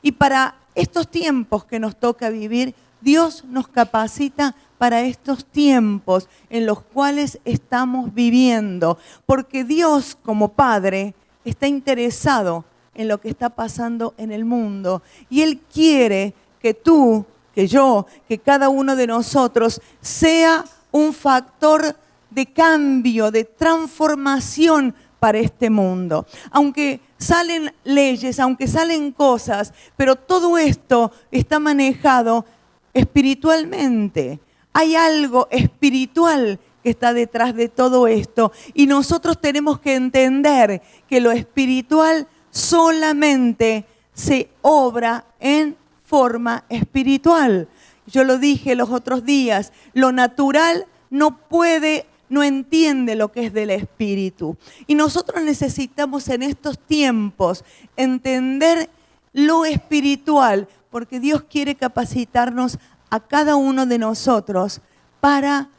Y para estos tiempos que nos toca vivir, Dios nos capacita para estos tiempos en los cuales estamos viviendo. Porque Dios, como Padre, está interesado en lo que está pasando en el mundo. Y Él quiere que tú, que yo, que cada uno de nosotros sea un factor de cambio, de transformación para este mundo. Aunque salen leyes, aunque salen cosas, pero todo esto está manejado espiritualmente. Hay algo espiritual que está detrás de todo esto y nosotros tenemos que entender que lo espiritual solamente se obra en forma espiritual. Yo lo dije los otros días, lo natural no entiende lo que es del espíritu. Y nosotros necesitamos en estos tiempos entender lo espiritual, porque Dios quiere capacitarnos a cada uno de nosotros para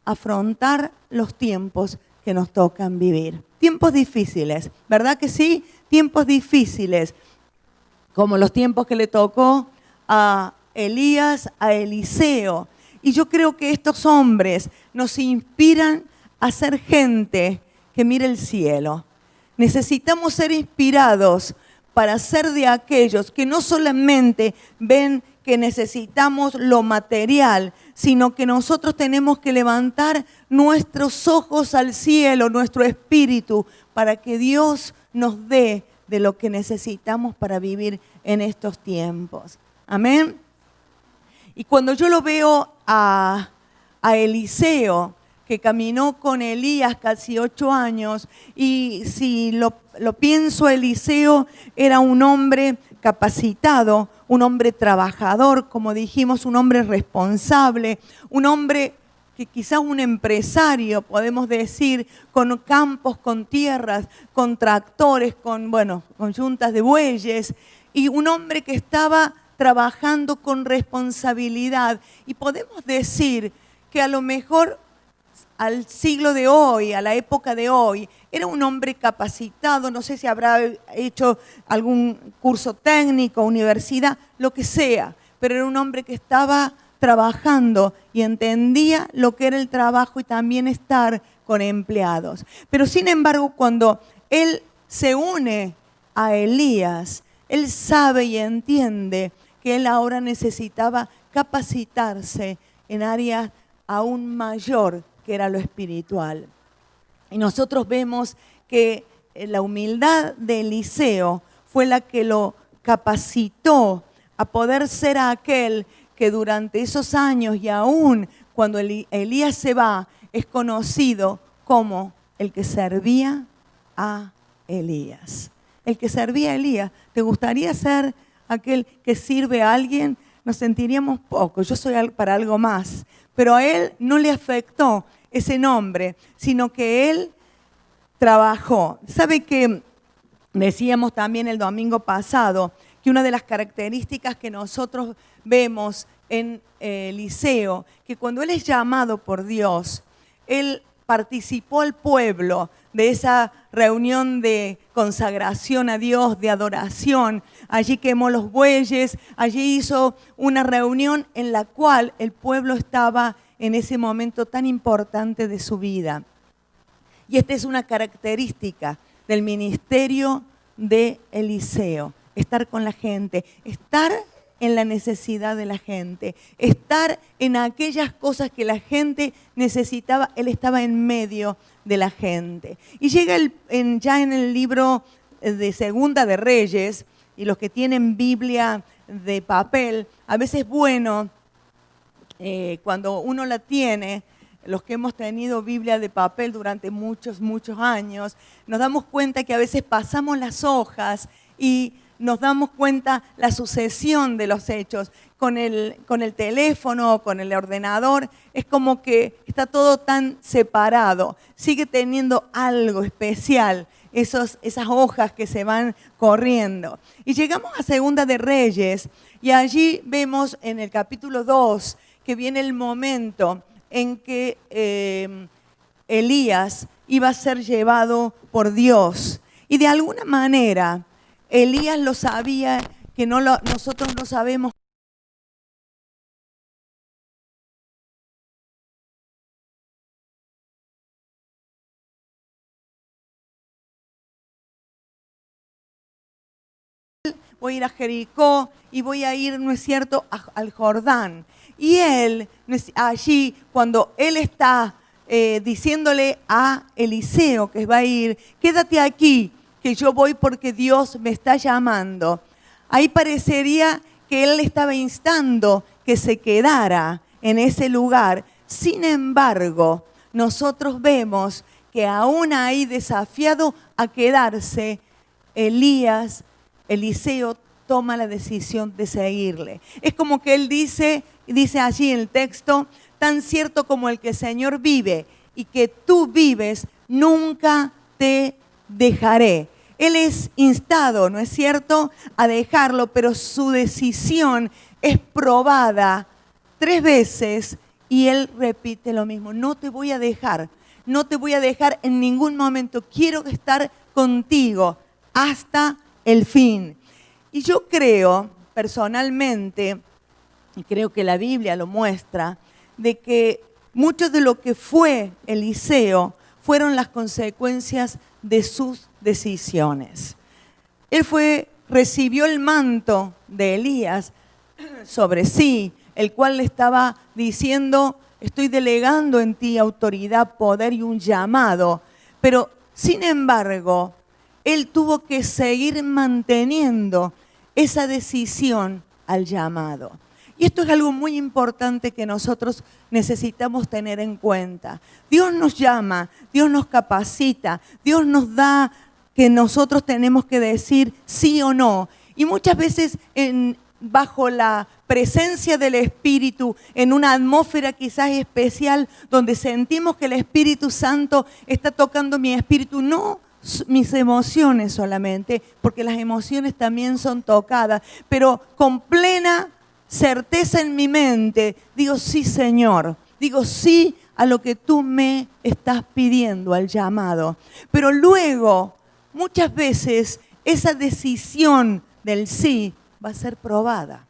afrontar los tiempos que nos tocan vivir. Tiempos difíciles, ¿verdad que sí? Tiempos difíciles, como los tiempos que le tocó a Elías, a Eliseo. Y yo creo que estos hombres nos inspiran a ser gente que mire el cielo. Necesitamos ser inspirados para ser de aquellos que no solamente ven que necesitamos lo material, sino que nosotros tenemos que levantar nuestros ojos al cielo, nuestro espíritu, para que Dios nos dé de lo que necesitamos para vivir en estos tiempos. Amén. Y cuando yo lo veo a Eliseo, que caminó con Elías casi 8 años, y si lo pienso, Eliseo era un hombre capacitado, un hombre trabajador, como dijimos, un hombre responsable, un hombre que quizás un empresario, podemos decir, con campos, con tierras, con tractores, con yuntas de bueyes, y un hombre que estaba trabajando con responsabilidad. Y podemos decir que a lo mejor al siglo de hoy, a la época de hoy, era un hombre capacitado, no sé si habrá hecho algún curso técnico, universidad, lo que sea, pero era un hombre que estaba trabajando y entendía lo que era el trabajo y también estar con empleados. Pero sin embargo, cuando él se une a Elías, él sabe y entiende que él ahora necesitaba capacitarse en áreas aún mayor que era lo espiritual. Y nosotros vemos que la humildad de Eliseo fue la que lo capacitó a poder ser aquel que durante esos años y aún cuando Elías se va, es conocido como el que servía a Elías. El que servía a Elías. ¿Te gustaría ser aquel que sirve a alguien? Nos sentiríamos poco. Yo soy para algo más. Pero a él no le afectó ese nombre, sino que él trabajó. ¿Sabe que decíamos también el domingo pasado que una de las características que nosotros vemos en Eliseo, que cuando él es llamado por Dios, él participó al pueblo de esa reunión de consagración a Dios, de adoración. Allí quemó los bueyes, allí hizo una reunión en la cual el pueblo estaba en ese momento tan importante de su vida. Y esta es una característica del ministerio de Eliseo, estar con la gente, estar en la necesidad de la gente, estar en aquellas cosas que la gente necesitaba. Él estaba en medio de la gente. Y llega ya en el libro de Segunda de Reyes, y los que tienen Biblia de papel, a veces es bueno, cuando uno la tiene, los que hemos tenido Biblia de papel durante muchos años, nos damos cuenta que a veces pasamos las hojas y nos damos cuenta la sucesión de los hechos. Con el teléfono, con el ordenador, es como que está todo tan separado. Sigue teniendo algo especial, esas hojas que se van corriendo. Y llegamos a Segunda de Reyes, y allí vemos en el capítulo 2 que viene el momento en que Elías iba a ser llevado por Dios. Y de alguna manera Elías lo sabía que nosotros no sabemos. Voy a ir a Jericó y voy a ir, ¿no es cierto?, al Jordán. Y él, allí, cuando él está diciéndole a Eliseo que va a ir, quédate aquí, que yo voy porque Dios me está llamando. Ahí parecería que él le estaba instando que se quedara en ese lugar. Sin embargo, nosotros vemos que aún ahí desafiado a quedarse, Eliseo toma la decisión de seguirle. Es como que él dice allí en el texto, tan cierto como el que el Señor vive y que tú vives, nunca te dejaré. Él es instado, ¿no es cierto?, a dejarlo, pero su decisión es probada 3 veces y él repite lo mismo. No te voy a dejar, no te voy a dejar en ningún momento. Quiero estar contigo hasta el fin. Y yo creo, personalmente, y creo que la Biblia lo muestra, de que mucho de lo que fue Eliseo fueron las consecuencias de sus decisiones. Él recibió el manto de Elías sobre sí, el cual le estaba diciendo, estoy delegando en ti autoridad, poder y un llamado. Pero, sin embargo, él tuvo que seguir manteniendo esa decisión al llamado. Y esto es algo muy importante que nosotros necesitamos tener en cuenta. Dios nos llama, Dios nos capacita, Dios nos da que nosotros tenemos que decir sí o no. Y muchas veces bajo la presencia del Espíritu, en una atmósfera quizás especial, donde sentimos que el Espíritu Santo está tocando mi espíritu, no mis emociones solamente, porque las emociones también son tocadas, pero con plena certeza en mi mente, digo sí, Señor, digo sí a lo que tú me estás pidiendo, al llamado. Pero luego, muchas veces, esa decisión del sí va a ser probada.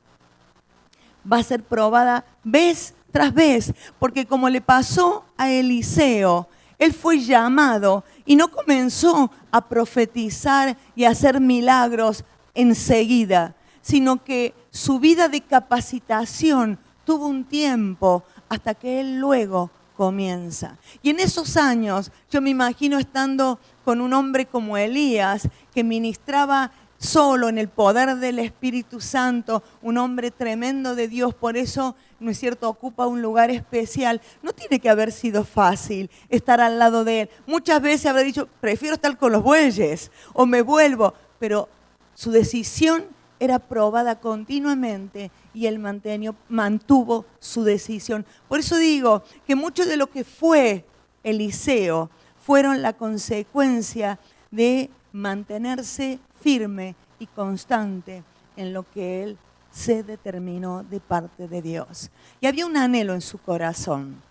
Va a ser probada vez tras vez, porque como le pasó a Eliseo, él fue llamado y no comenzó a profetizar y a hacer milagros enseguida, sino que su vida de capacitación tuvo un tiempo hasta que él luego comienza. Y en esos años yo me imagino estando con un hombre como Elías, que ministraba solo en el poder del Espíritu Santo, un hombre tremendo de Dios, por eso, ¿no es cierto?, ocupa un lugar especial. No tiene que haber sido fácil estar al lado de él. Muchas veces habrá dicho, prefiero estar con los bueyes o me vuelvo, pero su decisión era probada continuamente y él mantuvo su decisión. Por eso digo que mucho de lo que fue Eliseo fueron la consecuencia de mantenerse firme y constante en lo que él se determinó de parte de Dios. Y había un anhelo en su corazón.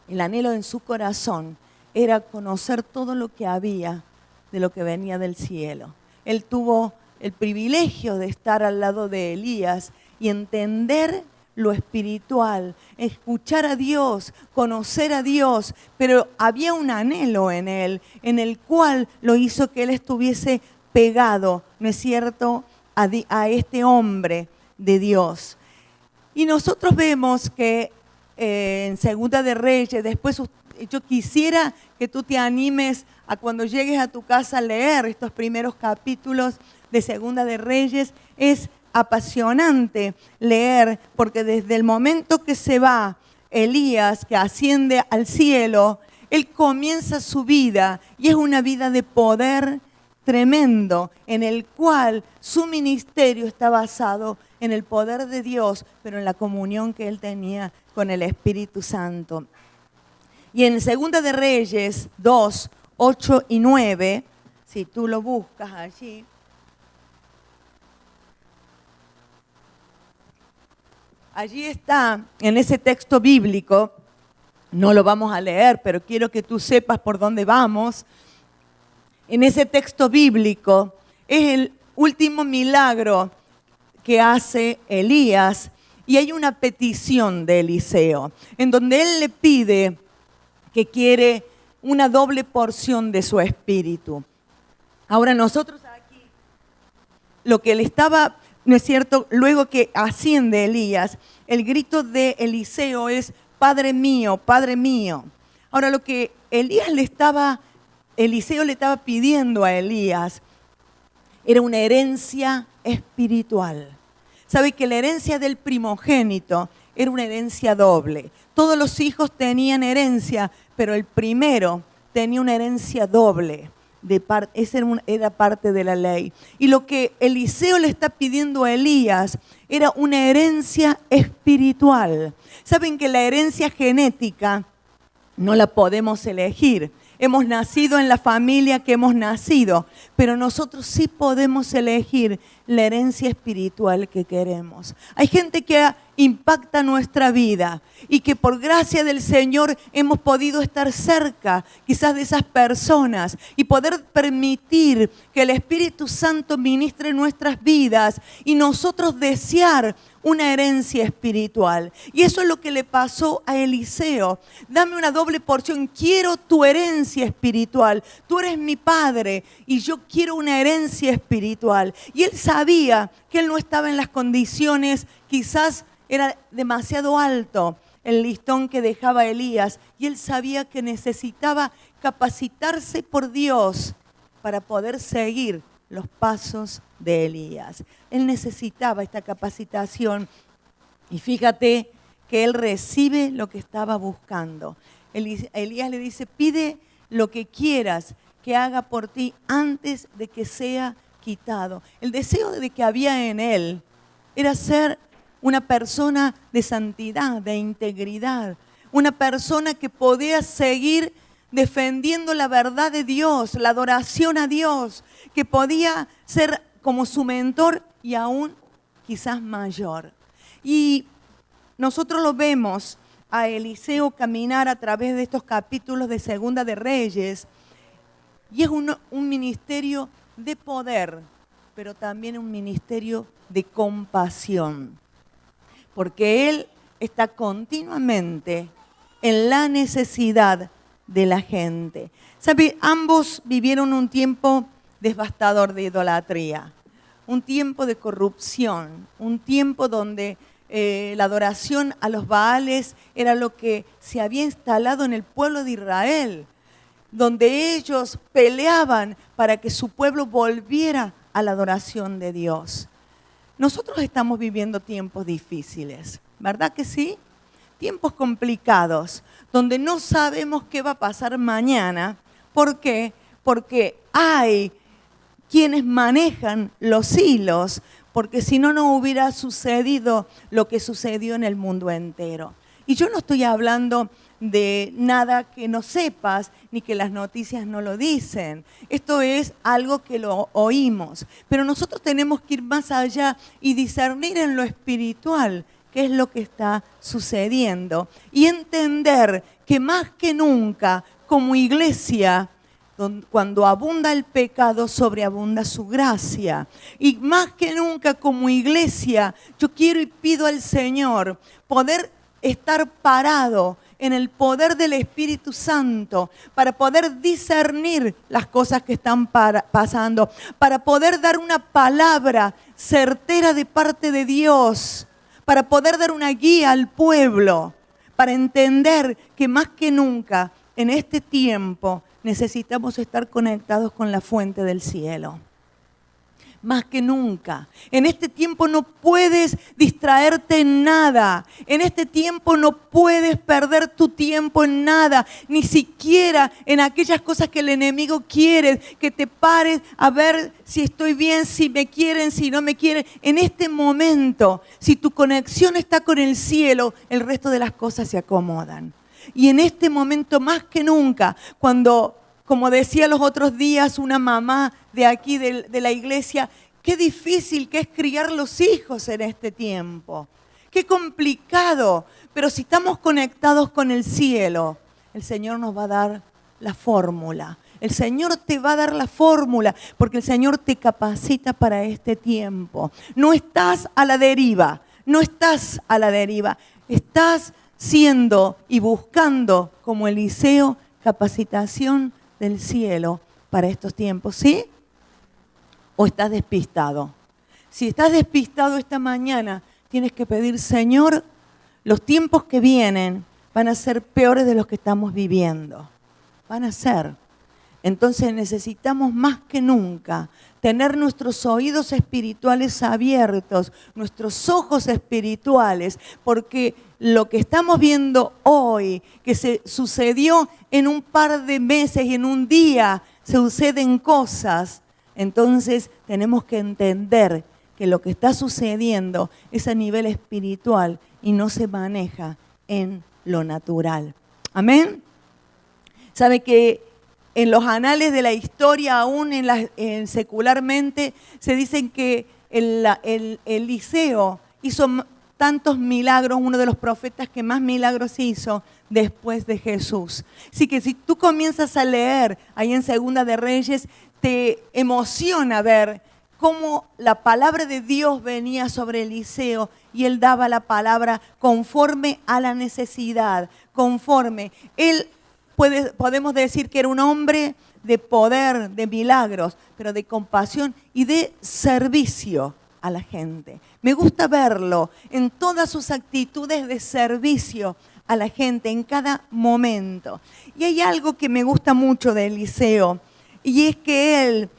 El anhelo en su corazón era conocer todo lo que había de lo que venía del cielo. Él tuvo el privilegio de estar al lado de Elías y entender lo espiritual, escuchar a Dios, conocer a Dios, pero había un anhelo en él, en el cual lo hizo que él estuviese pegado, ¿no es cierto?, a este hombre de Dios. Y nosotros vemos que en Segunda de Reyes, después yo quisiera que tú te animes a cuando llegues a tu casa a leer estos primeros capítulos de Segunda de Reyes. Es apasionante leer, porque desde el momento que se va Elías, que asciende al cielo, él comienza su vida y es una vida de poder tremendo, en el cual su ministerio está basado en el poder de Dios, pero en la comunión que él tenía con el Espíritu Santo. Y en Segunda de Reyes 2, 8 y 9, si tú lo buscas allí, allí está, en ese texto bíblico, no lo vamos a leer, pero quiero que tú sepas por dónde vamos. En ese texto bíblico es el último milagro que hace Elías y hay una petición de Eliseo en donde él le pide que quiere una doble porción de su espíritu. Ahora nosotros aquí, lo que le estaba, ¿no es cierto? Luego que asciende Elías, el grito de Eliseo es: Padre mío, Padre mío. Ahora lo que Eliseo le estaba pidiendo a Elías era una herencia espiritual. ¿Sabe que la herencia del primogénito era una herencia doble? Todos los hijos tenían herencia, pero el primero tenía una herencia doble. Esa era parte de la ley. Y lo que Eliseo le está pidiendo a Elías era una herencia espiritual. Saben que la herencia genética no la podemos elegir. Hemos nacido en la familia que hemos nacido, pero nosotros sí podemos elegir la herencia espiritual que queremos. Hay gente que impacta nuestra vida y que por gracia del Señor hemos podido estar cerca quizás de esas personas y poder permitir que el Espíritu Santo ministre nuestras vidas y nosotros desear una herencia espiritual. Y eso es lo que le pasó a Eliseo. Dame una doble porción, quiero tu herencia espiritual. Tú eres mi padre y yo quiero una herencia espiritual. Y él sabía que él no estaba en las condiciones, quizás era demasiado alto el listón que dejaba Elías. Y él sabía que necesitaba capacitarse por Dios para poder seguir los pasos de Elías. Él necesitaba esta capacitación y fíjate que él recibe lo que estaba buscando. Elías le dice: pide lo que quieras que haga por ti antes de que sea quitado. El deseo de que había en él era ser una persona de santidad, de integridad, una persona que podía seguir defendiendo la verdad de Dios, la adoración a Dios, que podía ser como su mentor y aún quizás mayor. Y nosotros lo vemos a Eliseo caminar a través de estos capítulos de Segunda de Reyes y es un ministerio de poder, pero también un ministerio de compasión, porque él está continuamente en la necesidad de la gente. ¿Sabe? Ambos vivieron un tiempo devastador de idolatría, un tiempo de corrupción, un tiempo donde la adoración a los Baales era lo que se había instalado en el pueblo de Israel, donde ellos peleaban para que su pueblo volviera a la adoración de Dios. Nosotros estamos viviendo tiempos difíciles, ¿verdad que sí? Tiempos complicados, donde no sabemos qué va a pasar mañana. ¿Por qué? Porque hay quienes manejan los hilos, porque si no, no hubiera sucedido lo que sucedió en el mundo entero. Y yo no estoy hablando de nada que no sepas, ni que las noticias no lo dicen. Esto es algo que lo oímos. Pero nosotros tenemos que ir más allá y discernir en lo espiritual qué es lo que está sucediendo. Y entender que más que nunca, como iglesia, cuando abunda el pecado, sobreabunda su gracia. Y más que nunca como iglesia, yo quiero y pido al Señor poder estar parado en el poder del Espíritu Santo para poder discernir las cosas que están pasando, para poder dar una palabra certera de parte de Dios, para poder dar una guía al pueblo, para entender que más que nunca en este tiempo necesitamos estar conectados con la fuente del cielo. Más que nunca. En este tiempo no puedes distraerte en nada. En este tiempo no puedes perder tu tiempo en nada. Ni siquiera en aquellas cosas que el enemigo quiere. Que te pares a ver si estoy bien, si me quieren, si no me quieren. En este momento, si tu conexión está con el cielo, el resto de las cosas se acomodan. Y en este momento más que nunca, cuando, como decía los otros días una mamá de aquí de la iglesia, qué difícil que es criar los hijos en este tiempo. Qué complicado. Pero si estamos conectados con el cielo, el Señor nos va a dar la fórmula. El Señor te va a dar la fórmula, porque el Señor te capacita para este tiempo. No estás a la deriva, no estás a la deriva. Estás siendo y buscando, como Eliseo, capacitación del cielo para estos tiempos, ¿sí? ¿O estás despistado? Si estás despistado esta mañana, tienes que pedir, Señor, los tiempos que vienen van a ser peores de los que estamos viviendo. Van a ser. Entonces necesitamos más que nunca tener nuestros oídos espirituales abiertos, nuestros ojos espirituales, porque lo que estamos viendo hoy, que se sucedió en un par de meses y en un día, suceden cosas. Entonces tenemos que entender que lo que está sucediendo es a nivel espiritual y no se maneja en lo natural. Amén. Sabe que en los anales de la historia, aún secularmente, se dicen que Eliseo hizo tantos milagros, uno de los profetas que más milagros hizo después de Jesús. Así que si tú comienzas a leer ahí en Segunda de Reyes, te emociona ver cómo la palabra de Dios venía sobre Eliseo y él daba la palabra conforme a la necesidad, conforme. Él podemos decir que era un hombre de poder, de milagros, pero de compasión y de servicio a la gente. Me gusta verlo en todas sus actitudes de servicio a la gente, en cada momento. Y hay algo que me gusta mucho de Eliseo, y es que él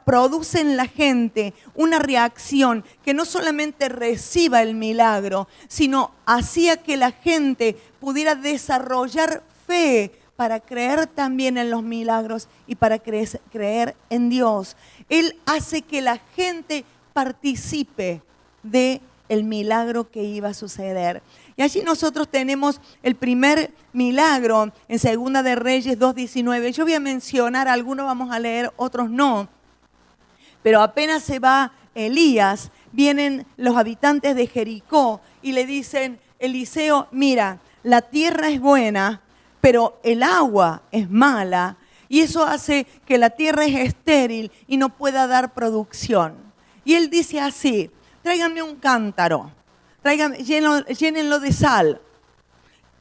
produce en la gente una reacción que no solamente reciba el milagro, sino hacía que la gente pudiera desarrollar fe para creer también en los milagros y para creer en Dios. Él hace que la gente participe del milagro que iba a suceder. Y allí nosotros tenemos el primer milagro en Segunda de Reyes 2:19. Yo voy a mencionar, algunos vamos a leer, otros no. Pero apenas se va Elías, vienen los habitantes de Jericó y le dicen, Eliseo, mira, la tierra es buena, pero el agua es mala. Y eso hace que la tierra es estéril y no pueda dar producción. Y él dice así, tráiganme un cántaro, llénenlo de sal.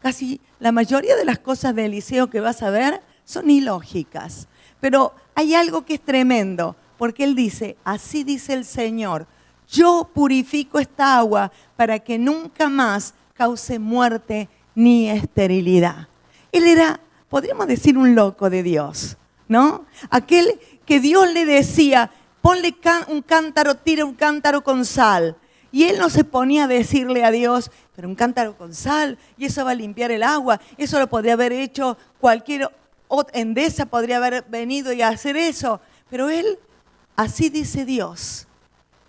Casi la mayoría de las cosas de Eliseo que vas a ver son ilógicas. Pero hay algo que es tremendo, porque él dice, así dice el Señor, yo purifico esta agua para que nunca más cause muerte ni esterilidad. Él era, podríamos decir, un loco de Dios, ¿no? Aquel que Dios le decía, ponle un cántaro, tira un cántaro con sal. Y él no se ponía a decirle a Dios, pero un cántaro con sal, y eso va a limpiar el agua. Eso lo podría haber hecho cualquier Endesa, podría haber venido y hacer eso. Pero él, así dice Dios,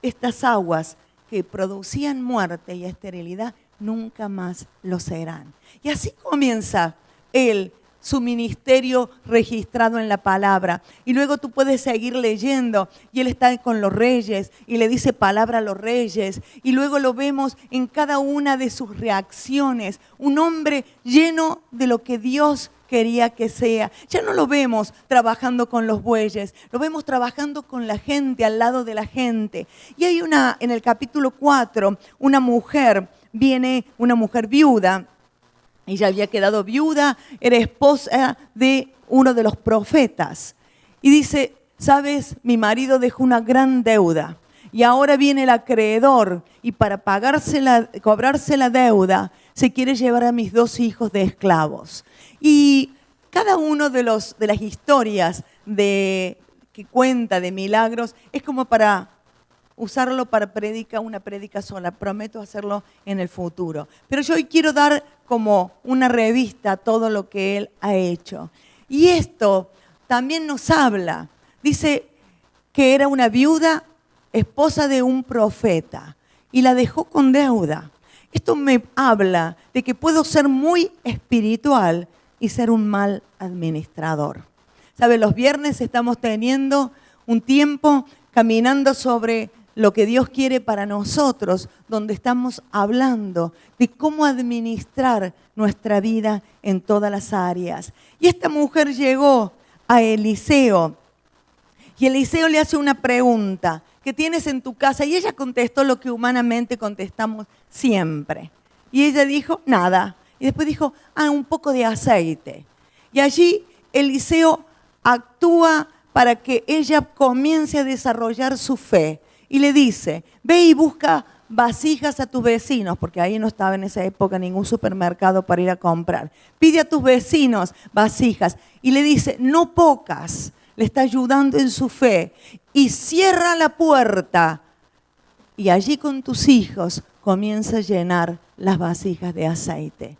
estas aguas que producían muerte y esterilidad, nunca más lo serán. Y así comienza él, su ministerio registrado en la palabra. Y luego tú puedes seguir leyendo y él está con los reyes y le dice palabra a los reyes. Y luego lo vemos en cada una de sus reacciones. Un hombre lleno de lo que Dios quería que sea. Ya no lo vemos trabajando con los bueyes, lo vemos trabajando con la gente, al lado de la gente. Y hay en el capítulo 4, una mujer viuda. Ella había quedado viuda, era esposa de uno de los profetas. Y dice, sabes, mi marido dejó una gran deuda y ahora viene el acreedor y para cobrarse la deuda se quiere llevar a mis 2 hijos de esclavos. Y cada uno de las historias que cuenta de milagros es como para usarlo para una prédica sola. Prometo hacerlo en el futuro. Pero yo hoy quiero dar como una revista a todo lo que él ha hecho. Y esto también nos habla. Dice que era una viuda, esposa de un profeta, y la dejó con deuda. Esto me habla de que puedo ser muy espiritual y ser un mal administrador. ¿Sabe? Los viernes estamos teniendo un tiempo caminando sobre lo que Dios quiere para nosotros, donde estamos hablando de cómo administrar nuestra vida en todas las áreas. Y esta mujer llegó a Eliseo. Y Eliseo le hace una pregunta: ¿qué tienes en tu casa? Y ella contestó lo que humanamente contestamos siempre. Y ella dijo, nada. Y después dijo, un poco de aceite. Y allí Eliseo actúa para que ella comience a desarrollar su fe. Y le dice, ve y busca vasijas a tus vecinos, porque ahí no estaba en esa época ningún supermercado para ir a comprar. Pide a tus vecinos vasijas. Y le dice, no pocas. Le está ayudando en su fe. Y cierra la puerta. Y allí con tus hijos comienza a llenar las vasijas de aceite.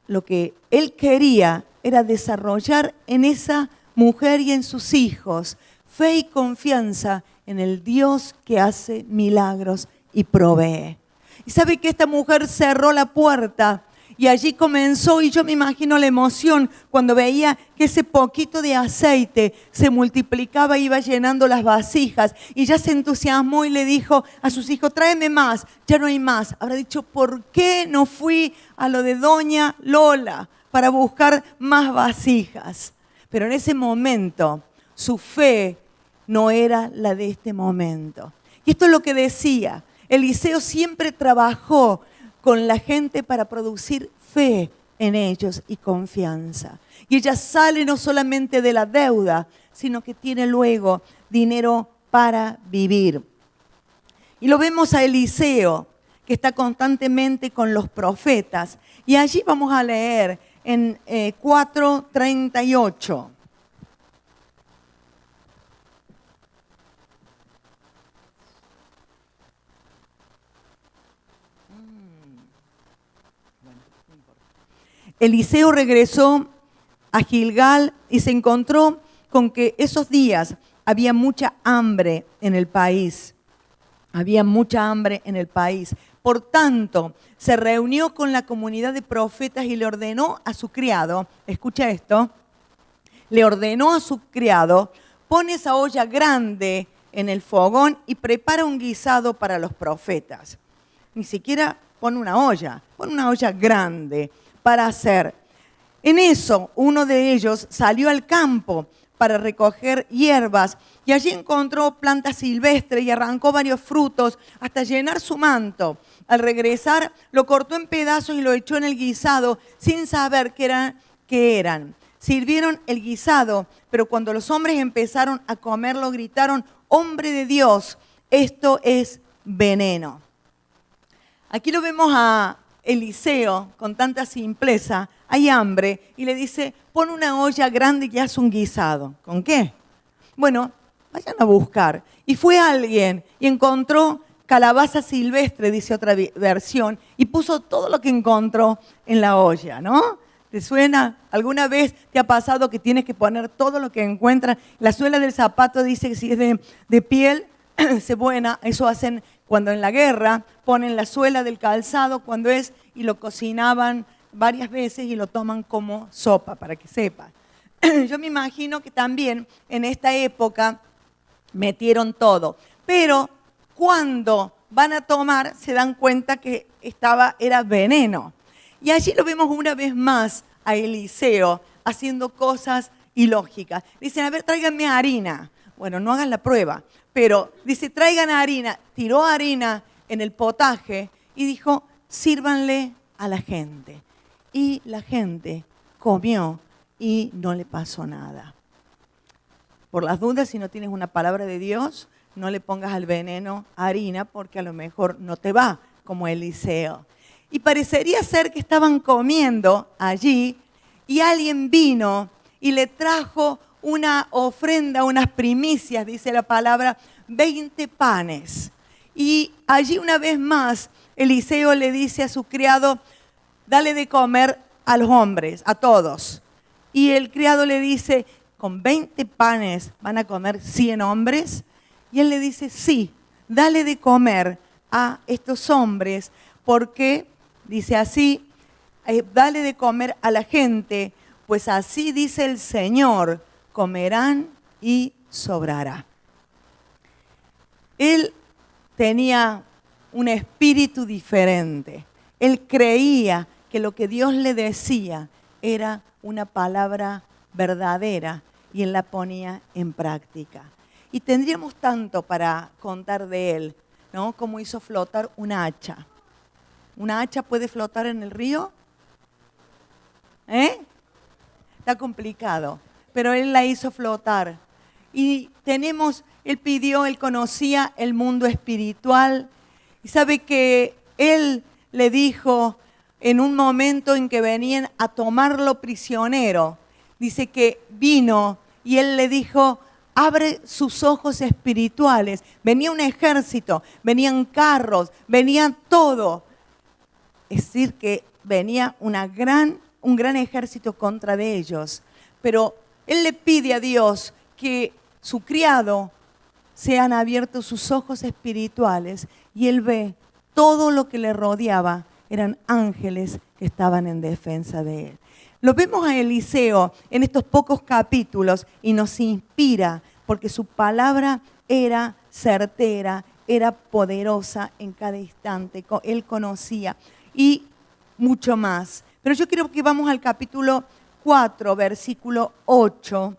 Lo que él quería era desarrollar en esa mujer y en sus hijos fe y confianza en el Dios que hace milagros y provee. Y sabe que esta mujer cerró la puerta y allí comenzó, y yo me imagino la emoción cuando veía que ese poquito de aceite se multiplicaba, iba llenando las vasijas, y ya se entusiasmó y le dijo a sus hijos, tráeme más, ya no hay más. Habrá dicho, ¿por qué no fui a lo de doña Lola para buscar más vasijas? Pero en ese momento su fe no era la de este momento. Y esto es lo que decía, Eliseo siempre trabajó con la gente para producir fe en ellos y confianza. Y ella sale no solamente de la deuda, sino que tiene luego dinero para vivir. Y lo vemos a Eliseo, que está constantemente con los profetas. Y allí vamos a leer en 4:38. Eliseo regresó a Gilgal y se encontró con que esos días había mucha hambre en el país. Había mucha hambre en el país. Por tanto, se reunió con la comunidad de profetas y le ordenó a su criado, escucha esto, le ordenó a su criado, pon esa olla grande en el fogón y prepara un guisado para los profetas. Ni siquiera pon una olla grande para hacer. En eso, uno de ellos salió al campo para recoger hierbas y allí encontró plantas silvestres y arrancó varios frutos hasta llenar su manto. Al regresar, lo cortó en pedazos y lo echó en el guisado sin saber qué eran. Sirvieron el guisado, pero cuando los hombres empezaron a comerlo, gritaron, hombre de Dios, esto es veneno. Aquí lo vemos a Eliseo con tanta simpleza, hay hambre, y le dice, pon una olla grande y haz un guisado. ¿Con qué? Bueno, vayan a buscar. Y fue alguien y encontró calabaza silvestre, dice otra versión, y puso todo lo que encontró en la olla, ¿no? ¿Te suena? ¿Alguna vez te ha pasado que tienes que poner todo lo que encuentras? La suela del zapato dice que si es de piel, se buena, eso hacen cuando en la guerra, ponen la suela del calzado cuando es, y lo cocinaban varias veces y lo toman como sopa, para que sepan. Yo me imagino que también en esta época metieron todo, pero cuando van a tomar se dan cuenta que era veneno. Y allí lo vemos una vez más a Eliseo haciendo cosas ilógicas. Dicen, a ver, tráiganme harina. Bueno, no hagan la prueba, pero dice, traigan harina. Tiró harina en el potaje y dijo, sírvanle a la gente. Y la gente comió y no le pasó nada. Por las dudas, si no tienes una palabra de Dios, no le pongas al veneno harina porque a lo mejor no te va como Eliseo. Y parecería ser que estaban comiendo allí y alguien vino y le trajo una ofrenda, unas primicias, dice la palabra, 20 panes. Y allí una vez más Eliseo le dice a su criado, dale de comer a los hombres, a todos. Y el criado le dice, ¿con 20 panes van a comer 100 hombres? Y él le dice, sí, dale de comer a estos hombres, porque, dice así, dale de comer a la gente, pues así dice el Señor, comerán y sobrará. Él tenía un espíritu diferente. Él creía que lo que Dios le decía era una palabra verdadera y él la ponía en práctica. Y tendríamos tanto para contar de él, ¿no? Como hizo flotar una hacha. ¿Una hacha puede flotar en el río? Está complicado, pero él la hizo flotar. Y él conocía el mundo espiritual. Y sabe que él le dijo en un momento en que venían a tomarlo prisionero, dice que vino y él le dijo, abre sus ojos espirituales. Venía un ejército, venían carros, venía todo. Es decir, que venía un gran ejército contra de ellos. Pero él le pide a Dios que su criado sean abiertos sus ojos espirituales y él ve todo lo que le rodeaba eran ángeles que estaban en defensa de él. Lo vemos a Eliseo en estos pocos capítulos y nos inspira porque su palabra era certera, era poderosa en cada instante. Él conocía y mucho más. Pero yo quiero que vamos al capítulo 4, versículo 8.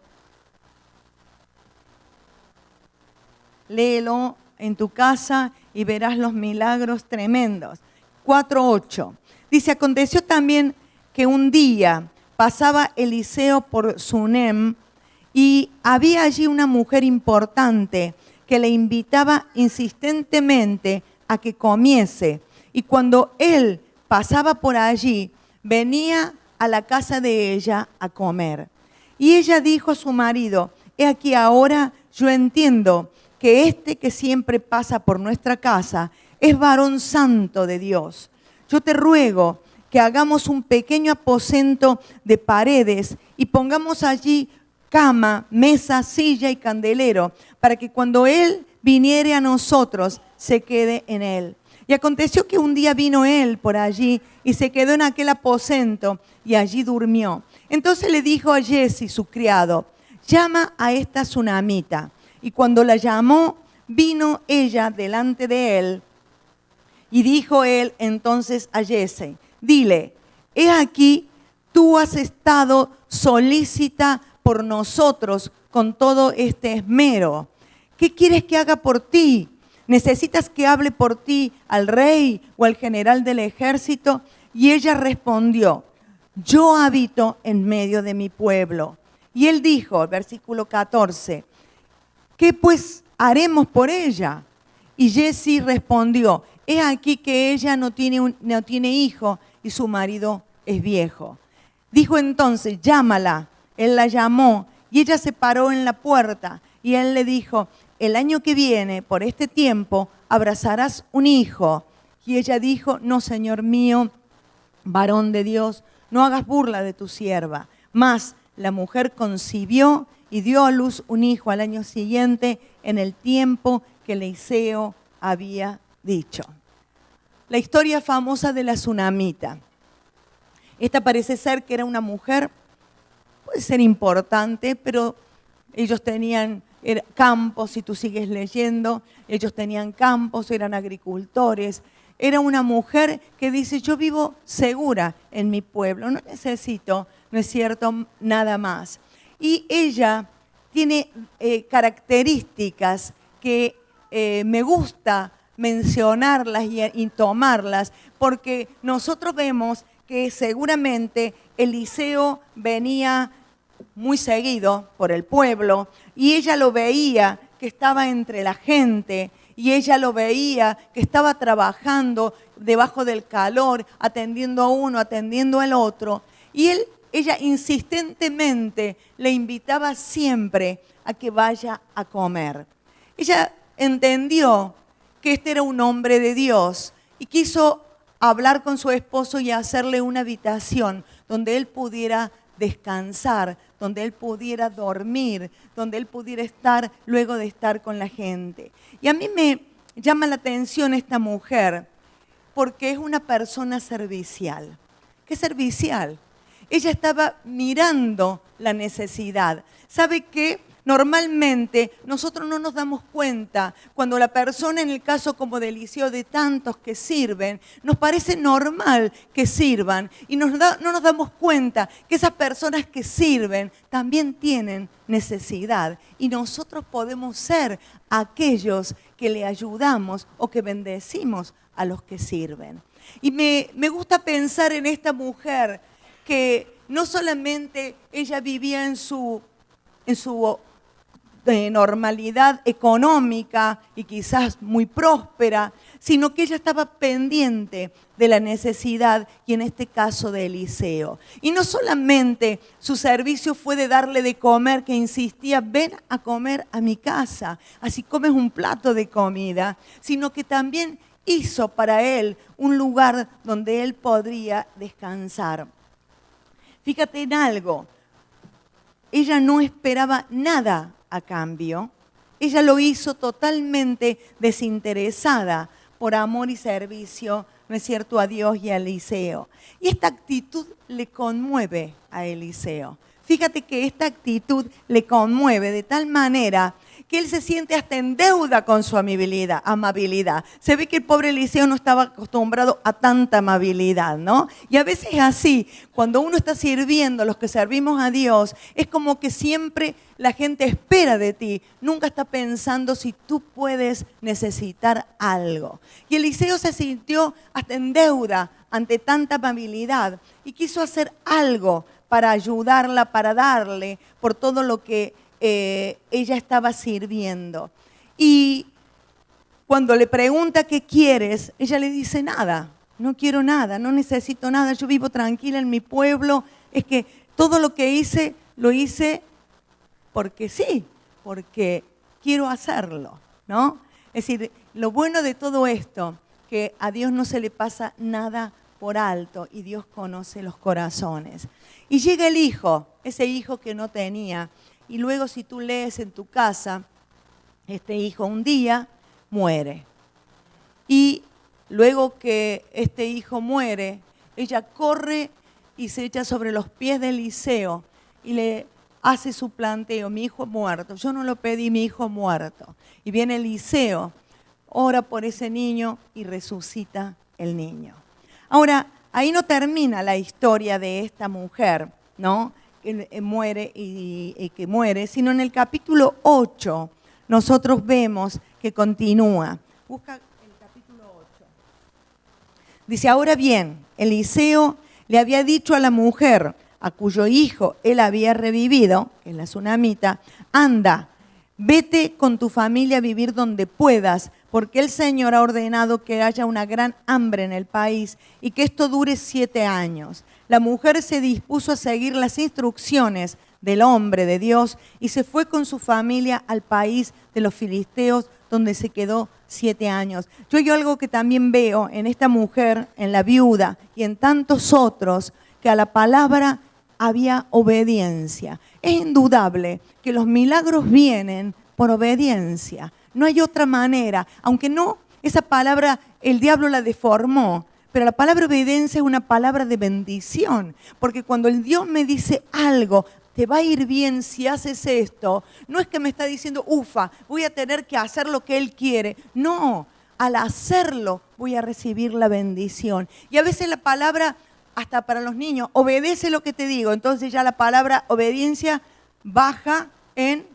Léelo en tu casa y verás los milagros tremendos. 4:8. Dice, aconteció también que un día pasaba Eliseo por Sunem y había allí una mujer importante que le invitaba insistentemente a que comiese. Y cuando él pasaba por allí, venía a la casa de ella a comer. Y ella dijo a su marido, he aquí ahora yo entiendo que este que siempre pasa por nuestra casa es varón santo de Dios. Yo te ruego que hagamos un pequeño aposento de paredes y pongamos allí cama, mesa, silla y candelero, para que cuando él viniere a nosotros, se quede en él. Y aconteció que un día vino él por allí y se quedó en aquel aposento y allí durmió. Entonces le dijo a Giezi, su criado, llama a esta tsunamita. Y cuando la llamó, vino ella delante de él. Y dijo él entonces a Giezi, dile, he aquí, tú has estado solícita por nosotros con todo este esmero. ¿Qué quieres que haga por ti? ¿Necesitas que hable por ti al rey o al general del ejército? Y ella respondió, yo habito en medio de mi pueblo. Y él dijo, versículo 14, ¿qué pues haremos por ella? Y Giezi respondió, he aquí que ella no tiene hijo y su marido es viejo. Dijo entonces, llámala. Él la llamó y ella se paró en la puerta y él le dijo, el año que viene, por este tiempo, abrazarás un hijo. Y ella dijo, no, Señor mío, varón de Dios, no hagas burla de tu sierva. Mas la mujer concibió y dio a luz un hijo al año siguiente en el tiempo que Eliseo había dicho. La historia famosa de la tsunamita. Esta parece ser que era una mujer, puede ser importante, pero ellos tenían campos, si tú sigues leyendo, ellos tenían campos, eran agricultores. Era una mujer que dice, yo vivo segura en mi pueblo, no necesito, no es cierto, nada más. Y ella tiene características que me gusta mencionarlas y tomarlas, porque nosotros vemos que seguramente Eliseo venía muy seguido por el pueblo y ella lo veía que estaba entre la gente y ella lo veía que estaba trabajando debajo del calor, atendiendo a uno, atendiendo al otro. Y ella insistentemente le invitaba siempre a que vaya a comer. Ella entendió que este era un hombre de Dios y quiso hablar con su esposo y hacerle una habitación donde él pudiera descansar, donde él pudiera dormir, donde él pudiera estar luego de estar con la gente. Y a mí me llama la atención esta mujer porque es una persona servicial. ¿Qué servicial? Ella estaba mirando la necesidad. ¿Sabe qué? Normalmente nosotros no nos damos cuenta cuando la persona, en el caso como de Eliseo, de tantos que sirven, nos parece normal que sirvan y no nos damos cuenta que esas personas que sirven también tienen necesidad y nosotros podemos ser aquellos que le ayudamos o que bendecimos a los que sirven. Y me gusta pensar en esta mujer que no solamente ella vivía en su normalidad económica y quizás muy próspera, sino que ella estaba pendiente de la necesidad y en este caso de Eliseo. Y no solamente su servicio fue de darle de comer, que insistía, ven a comer a mi casa, así comes un plato de comida, sino que también hizo para él un lugar donde él podría descansar. Fíjate en algo, ella no esperaba nada a cambio. Ella lo hizo totalmente desinteresada por amor y servicio, ¿no es cierto?, a Dios y a Eliseo. Y esta actitud le conmueve a Eliseo. Fíjate que esta actitud le conmueve de tal manera que él se siente hasta en deuda con su amabilidad. Se ve que el pobre Eliseo no estaba acostumbrado a tanta amabilidad, ¿no? Y a veces es así, cuando uno está sirviendo, los que servimos a Dios, es como que siempre la gente espera de ti, nunca está pensando si tú puedes necesitar algo. Y Eliseo se sintió hasta en deuda ante tanta amabilidad y quiso hacer algo para ayudarla, para darle por todo lo que ella estaba sirviendo. Y cuando le pregunta qué quieres, ella le dice nada, no quiero nada, no necesito nada, yo vivo tranquila en mi pueblo, es que todo lo que hice, lo hice porque sí, porque quiero hacerlo, ¿no? Es decir, lo bueno de todo esto, que a Dios no se le pasa nada por alto y Dios conoce los corazones. Y llega el hijo, ese hijo que no tenía. Y luego si tú lees en tu casa, este hijo un día muere. Y luego que este hijo muere, ella corre y se echa sobre los pies de Eliseo y le hace su planteo, mi hijo muerto, yo no lo pedí, mi hijo muerto. Y viene Eliseo, ora por ese niño y resucita el niño. Ahora, ahí no termina la historia de esta mujer, ¿no?, que muere y que muere, sino en el capítulo 8 nosotros vemos que continúa. Busca el capítulo 8. Dice, ahora bien, Eliseo le había dicho a la mujer a cuyo hijo él había revivido, que es la tsunamita, anda, vete con tu familia a vivir donde puedas, porque el Señor ha ordenado que haya una gran hambre en el país y que esto dure 7 años. La mujer se dispuso a seguir las instrucciones del hombre de Dios y se fue con su familia al país de los filisteos, donde se quedó 7 años. Yo hay algo que también veo en esta mujer, en la viuda y en tantos otros, que a la palabra había obediencia. Es indudable que los milagros vienen por obediencia. No hay otra manera, aunque no, esa palabra el diablo la deformó, pero la palabra obediencia es una palabra de bendición, porque cuando el Dios me dice algo, te va a ir bien si haces esto, no es que me está diciendo, ufa, voy a tener que hacer lo que Él quiere. No, al hacerlo voy a recibir la bendición. Y a veces la palabra, hasta para los niños, obedece lo que te digo, entonces ya la palabra obediencia baja en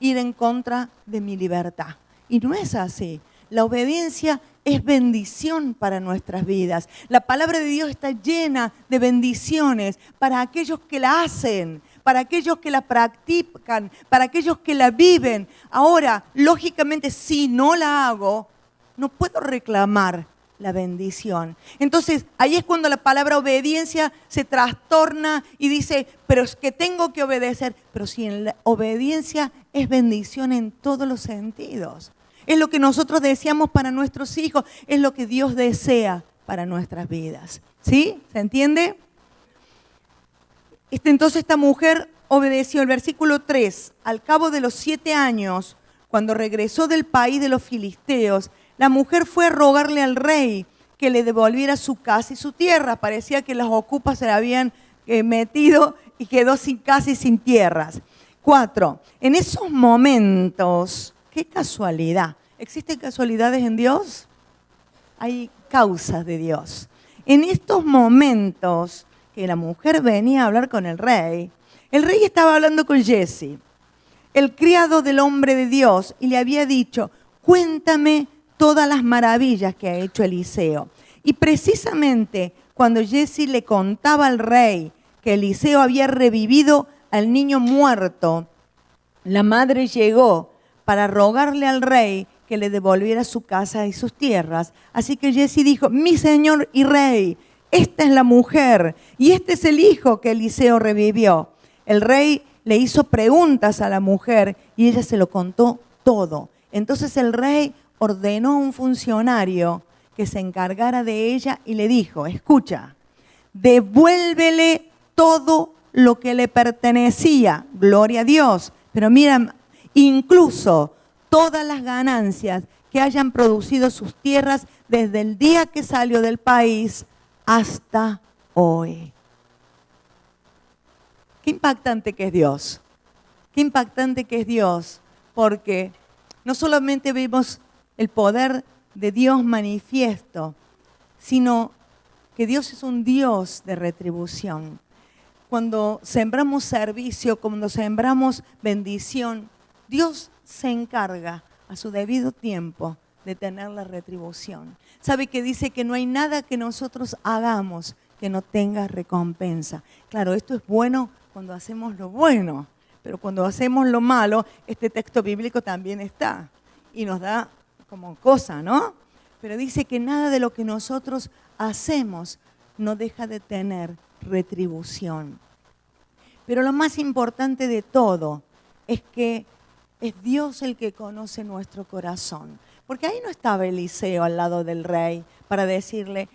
ir en contra de mi libertad. Y no es así. La obediencia es bendición para nuestras vidas. La palabra de Dios está llena de bendiciones para aquellos que la hacen, para aquellos que la practican, para aquellos que la viven. Ahora, lógicamente, si no la hago, no puedo reclamar la bendición. Entonces, ahí es cuando la palabra obediencia se trastorna y dice, pero es que tengo que obedecer. Pero si en la obediencia es bendición en todos los sentidos. Es lo que nosotros deseamos para nuestros hijos, es lo que Dios desea para nuestras vidas. ¿Sí? ¿Se entiende? Entonces esta mujer obedeció. El versículo 3, al cabo de los 7 años, cuando regresó del país de los filisteos, la mujer fue a rogarle al rey que le devolviera su casa y su tierra. Parecía que las ocupas se la habían metido y quedó sin casa y sin tierras. 4. En esos momentos, qué casualidad. ¿Existen casualidades en Dios? Hay causas de Dios. En estos momentos que la mujer venía a hablar con el rey estaba hablando con Giezi, el criado del hombre de Dios, y le había dicho, cuéntame todas las maravillas que ha hecho Eliseo. Y precisamente cuando Giezi le contaba al rey que Eliseo había revivido al niño muerto, la madre llegó para rogarle al rey que le devolviera su casa y sus tierras. Así que Giezi dijo, mi señor y rey, esta es la mujer y este es el hijo que Eliseo revivió. El rey le hizo preguntas a la mujer y ella se lo contó todo. Entonces el rey ordenó a un funcionario que se encargara de ella y le dijo, escucha, devuélvele todo lo que le pertenecía, gloria a Dios. Pero mira, incluso todas las ganancias que hayan producido sus tierras desde el día que salió del país hasta hoy. Qué impactante que es Dios. Qué impactante que es Dios, porque no solamente vemos el poder de Dios manifiesto, sino que Dios es un Dios de retribución. Cuando sembramos servicio, cuando sembramos bendición, Dios se encarga a su debido tiempo de tener la retribución. ¿Sabe que dice que no hay nada que nosotros hagamos que no tenga recompensa? Claro, esto es bueno cuando hacemos lo bueno, pero cuando hacemos lo malo, este texto bíblico también está y nos da como cosa, ¿no? Pero dice que nada de lo que nosotros hacemos no deja de tener retribución. Pero lo más importante de todo es que es Dios el que conoce nuestro corazón. Porque ahí no estaba Eliseo al lado del rey para decirle,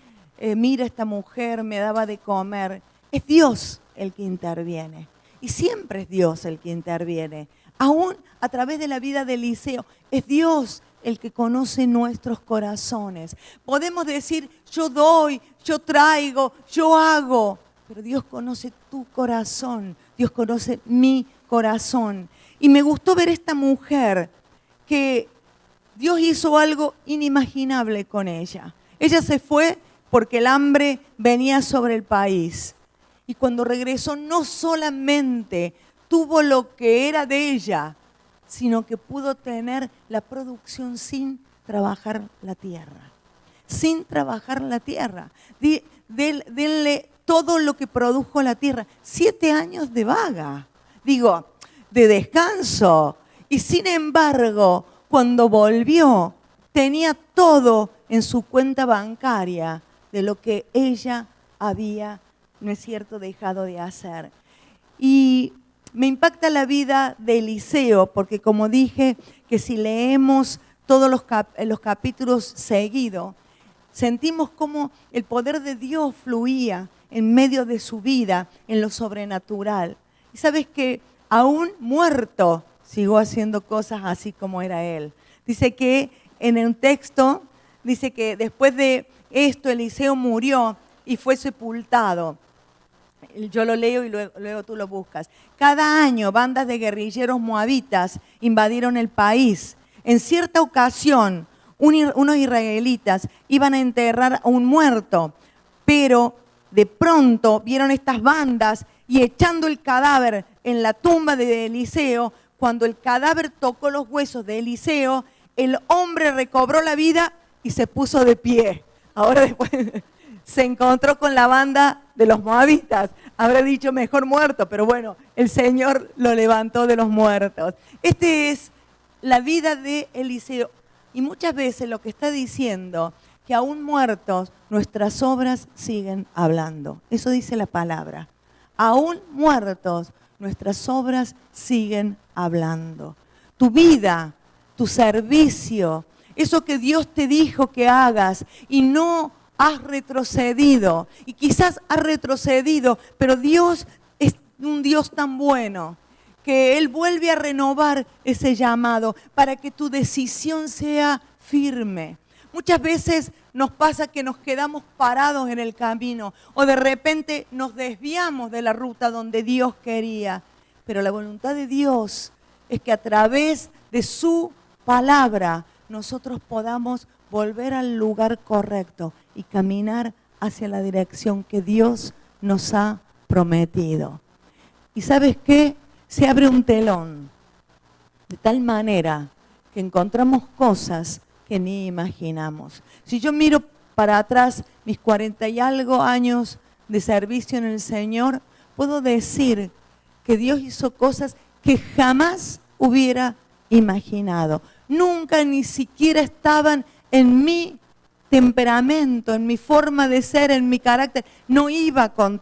mira, esta mujer me daba de comer. Es Dios el que interviene. Y siempre es Dios el que interviene. Aún a través de la vida de Eliseo, es Dios el que conoce nuestros corazones. Podemos decir, yo doy, yo traigo, yo hago. Pero Dios conoce tu corazón. Dios conoce mi corazón. Y me gustó ver esta mujer que Dios hizo algo inimaginable con ella. Ella se fue porque el hambre venía sobre el país. Y cuando regresó no solamente tuvo lo que era de ella, sino que pudo tener la producción sin trabajar la tierra. Sin trabajar la tierra. Denle todo lo que produjo la tierra. 7 años de vaga. Digo, de descanso. Y sin embargo, cuando volvió, tenía todo en su cuenta bancaria de lo que ella había, no es cierto, dejado de hacer. Y me impacta la vida de Eliseo, porque como dije, que si leemos todos los capítulos seguidos, sentimos cómo el poder de Dios fluía en medio de su vida, en lo sobrenatural. Y sabes que aún muerto, siguió haciendo cosas así como era él. Dice que en un texto, dice que después de esto Eliseo murió y fue sepultado. Yo lo leo y luego tú lo buscas. Cada año bandas de guerrilleros moabitas invadieron el país. En cierta ocasión, unos israelitas iban a enterrar a un muerto, pero de pronto vieron estas bandas y echando el cadáver en la tumba de Eliseo, cuando el cadáver tocó los huesos de Eliseo, el hombre recobró la vida y se puso de pie. Ahora después se encontró con la banda de los moabitas. Habrá dicho mejor muerto, pero bueno, el Señor lo levantó de los muertos. Esta es la vida de Eliseo. Y muchas veces lo que está diciendo, que aún muertos, nuestras obras siguen hablando. Eso dice la palabra. Aún muertos, nuestras obras siguen hablando. Tu vida, tu servicio, eso que Dios te dijo que hagas y no has retrocedido. Y quizás has retrocedido, pero Dios es un Dios tan bueno que Él vuelve a renovar ese llamado para que tu decisión sea firme. Muchas veces nos pasa que nos quedamos parados en el camino o de repente nos desviamos de la ruta donde Dios quería. Pero la voluntad de Dios es que a través de su palabra nosotros podamos volver al lugar correcto y caminar hacia la dirección que Dios nos ha prometido. ¿Y sabes qué? Se abre un telón de tal manera que encontramos cosas que ni imaginamos. Si yo miro para atrás mis 40 y algo años de servicio en el Señor, puedo decir que Dios hizo cosas que jamás hubiera imaginado. Nunca ni siquiera estaban en mi temperamento, en mi forma de ser, en mi carácter. No iba con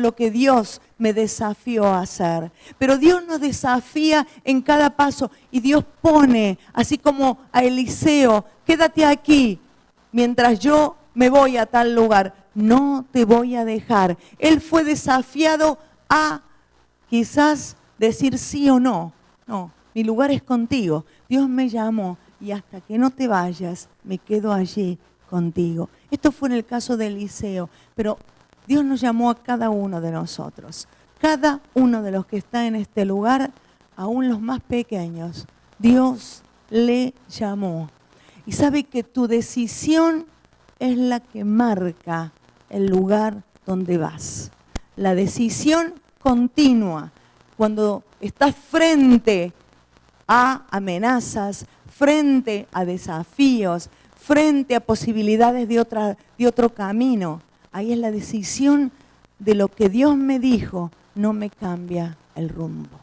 lo que Dios me desafió a hacer. Pero Dios nos desafía en cada paso y Dios pone, así como a Eliseo, quédate aquí mientras yo me voy a tal lugar. No te voy a dejar. Él fue desafiado a quizás decir sí o no. No, mi lugar es contigo. Dios me llamó y hasta que no te vayas, me quedo allí contigo. Esto fue en el caso de Eliseo, pero Dios nos llamó a cada uno de nosotros. Cada uno de los que está en este lugar, aún los más pequeños, Dios le llamó. Y sabe que tu decisión es la que marca el lugar donde vas. La decisión continua, cuando estás frente a amenazas, frente a desafíos, frente a posibilidades de otro camino. Ahí es la decisión de lo que Dios me dijo, no me cambia el rumbo.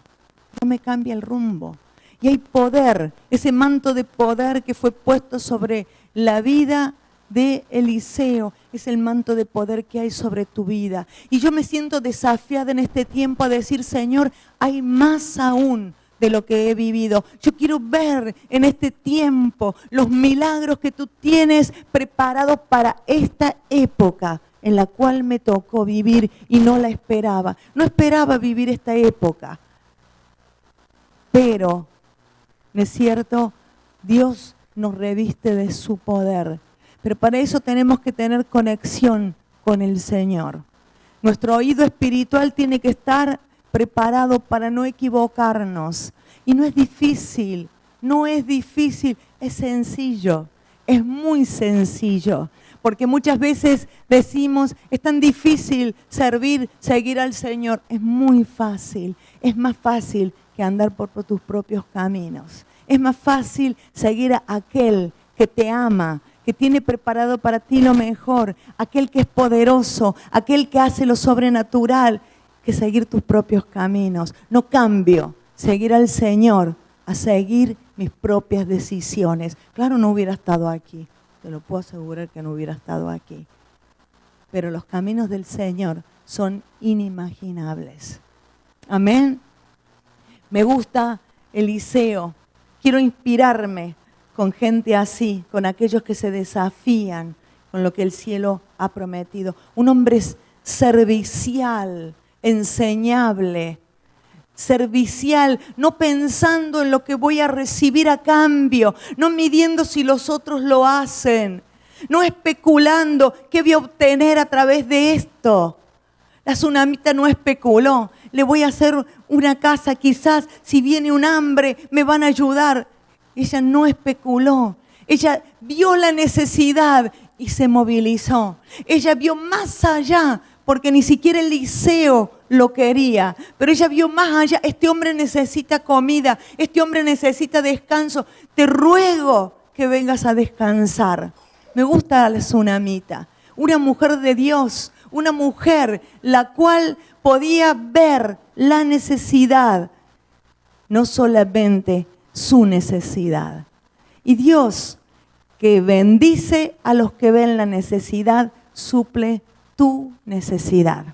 No me cambia el rumbo. Y hay poder, ese manto de poder que fue puesto sobre la vida de Eliseo, es el manto de poder que hay sobre tu vida. Y yo me siento desafiada en este tiempo a decir, Señor, hay más aún de lo que he vivido. Yo quiero ver en este tiempo los milagros que tú tienes preparados para esta época en la cual me tocó vivir y no la esperaba. No esperaba vivir esta época. Pero, ¿no es cierto? Dios nos reviste de su poder. Pero para eso tenemos que tener conexión con el Señor. Nuestro oído espiritual tiene que estar preparado para no equivocarnos. Y no es difícil, es sencillo, es muy sencillo. Porque muchas veces decimos, es tan difícil seguir al Señor. Es muy fácil, es más fácil que andar por tus propios caminos. Es más fácil seguir a aquel que te ama, que tiene preparado para ti lo mejor, aquel que es poderoso, aquel que hace lo sobrenatural, que seguir tus propios caminos. No cambio seguir al Señor a seguir mis propias decisiones. Claro, no hubiera estado aquí, te lo puedo asegurar que no hubiera estado aquí. Pero los caminos del Señor son inimaginables. Amén. Me gusta Eliseo. Quiero inspirarme con gente así, con aquellos que se desafían con lo que el cielo ha prometido. Un hombre servicial, enseñable, servicial, no pensando en lo que voy a recibir a cambio, no midiendo si los otros lo hacen, no especulando qué voy a obtener a través de esto. La tsunamita no especuló, le voy a hacer una casa, quizás si viene un hambre me van a ayudar. Ella no especuló, ella vio la necesidad y se movilizó. Ella vio más allá, porque ni siquiera Eliseo lo quería, pero ella vio más allá. Este hombre necesita comida, este hombre necesita descanso. Te ruego que vengas a descansar. Me gusta la tsunamita, una mujer de Dios, una mujer la cual podía ver la necesidad, no solamente su necesidad. Y Dios, que bendice a los que ven la necesidad, suple tu necesidad.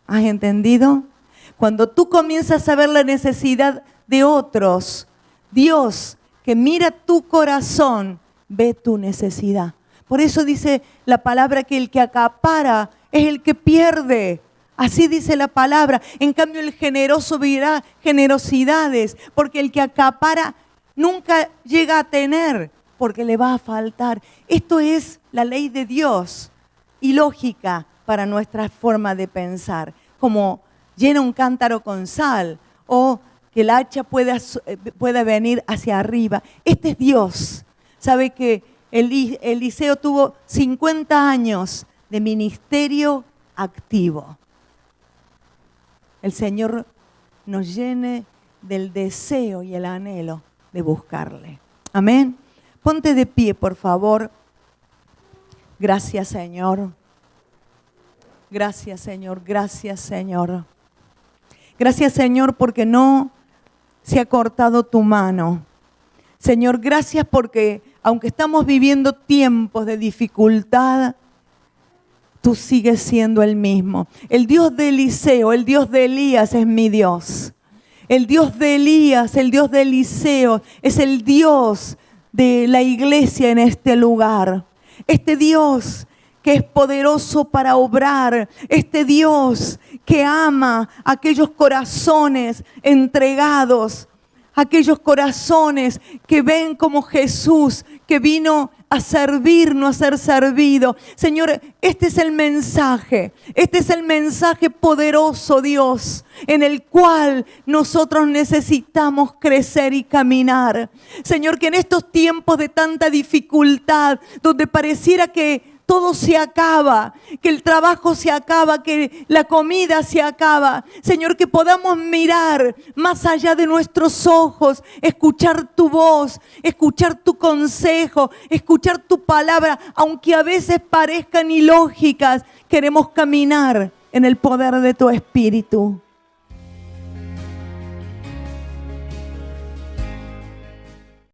¿Has entendido? Cuando tú comienzas a ver la necesidad de otros, Dios, que mira tu corazón, ve tu necesidad. Por eso dice la palabra que el que acapara es el que pierde. Así dice la palabra. En cambio, el generoso verá generosidades, porque el que acapara nunca llega a tener, porque le va a faltar. Esto es la ley de Dios y lógica para nuestra forma de pensar. Como llena un cántaro con sal, o que el hacha pueda venir hacia arriba. Este es Dios. Sabe que Eliseo tuvo 50 años de ministerio activo. El Señor nos llene del deseo y el anhelo de buscarle. Amén. Ponte de pie, por favor. Gracias, Señor. Gracias, Señor. Gracias, Señor. Gracias, Señor, porque no se ha cortado tu mano. Señor, gracias porque aunque estamos viviendo tiempos de dificultad, tú sigues siendo el mismo. El Dios de Eliseo, el Dios de Elías es mi Dios. El Dios de Elías, el Dios de Eliseo es el Dios de la iglesia en este lugar. Este Dios que es poderoso para obrar, este Dios que ama a aquellos corazones entregados, aquellos corazones que ven como Jesús, que vino a servir, no a ser servido. Señor, este es el mensaje poderoso, Dios, en el cual nosotros necesitamos crecer y caminar. Señor, que en estos tiempos de tanta dificultad, donde pareciera que todo se acaba, que el trabajo se acaba, que la comida se acaba. Señor, que podamos mirar más allá de nuestros ojos, escuchar tu voz, escuchar tu consejo, escuchar tu palabra, aunque a veces parezcan ilógicas. Queremos caminar en el poder de tu Espíritu.